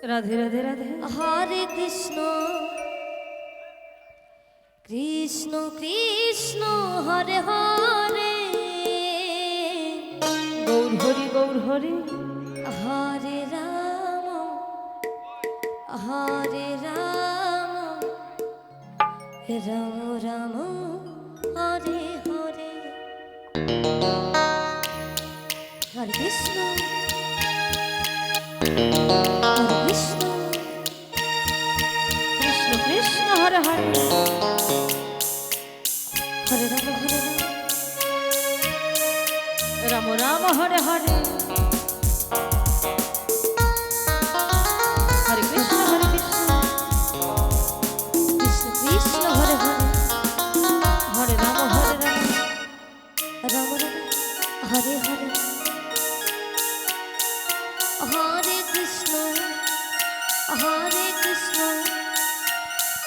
Radhe Radhe Radhe. হরে Krishna Krishna Krishna Hare Hare, Gour Hari Gour Hari. হরে Ram হরে Ram, Ram Ram Hare Hare. হরে Krishna হরে Krishna Krishna Krishna Hare Hare, হরে Ram হরে Ram, Ram Ram Hare Hare. হরে Krishna হরে Krishna, Krishna Krishna Hare Hare, হরে Ram হরে Ram, Ram Ram Hare Hare. হরে Krishna হরে Krishna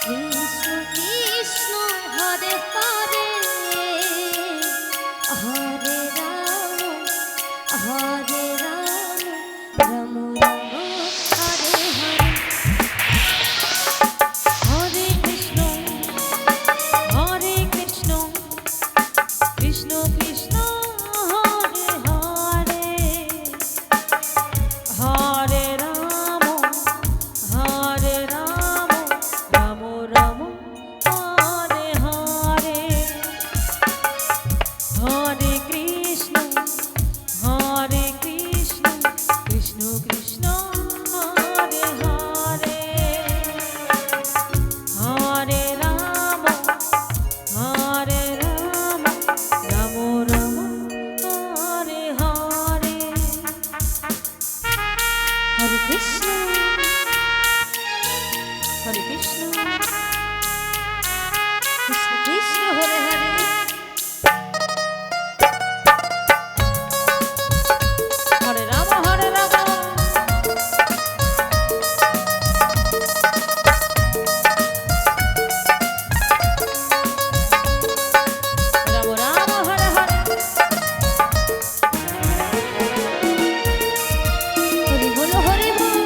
Krishna Krishna Hare Hare, হরে Ram হরে Ram, Ram Ram Hare Hare. হরে Krishna হরে Krishna, Krishna Krishna Hare Hare, হরে Ram Ram Ram Hare Hare. হরে Krishna Krishna Krishna Hare Hare, হরে Ram Ram Ram Hare Hare. হরে Krishna হরে Krishna Krishna Krishna Hare Hare, হরে Ram হরে Ram, Ram Ram Hare Hare. Hari বল Hari বল।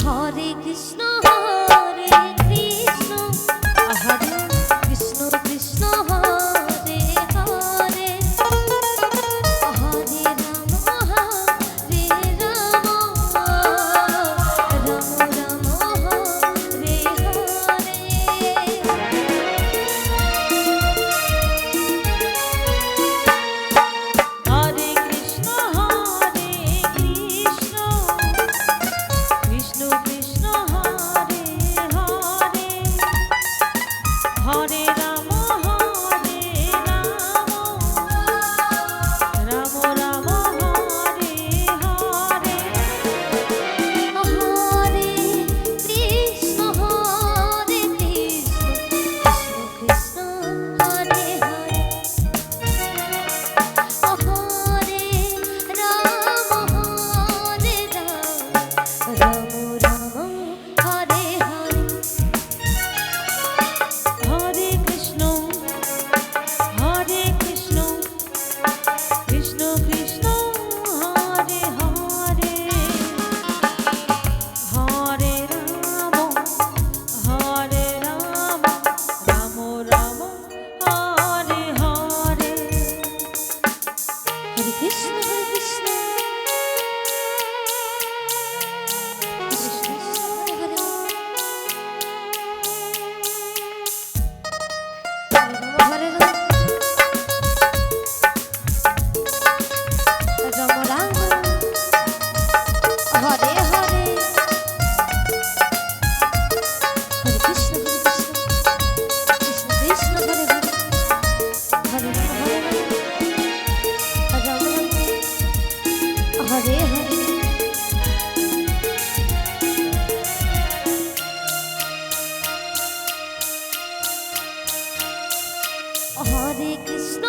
হরে Krishna হরে Krishna, হরে Krishna Krishna Hare Hare, হরে Ram হরে Ram, Ram Ram Hare Hare. হরে Krishna Krishna Krishna Hare Hare, হরে Ram Ram Ram Hare Hare. হরে Krishna Krishna Krishna Hare Hare, হরে Ram Ram Ram Hare Hare. হরে Krishna Krishna Krishna Hare Hare, হরে Ram Ram Ram Hare Hare. হরে Krishna Krishna Hare Hare, হরে Ram Ram Ram Hare Hare, হরে Krishna Krishna Krishna Hare Hare, হরে Ram Ram Hare Hare. হরে Krishna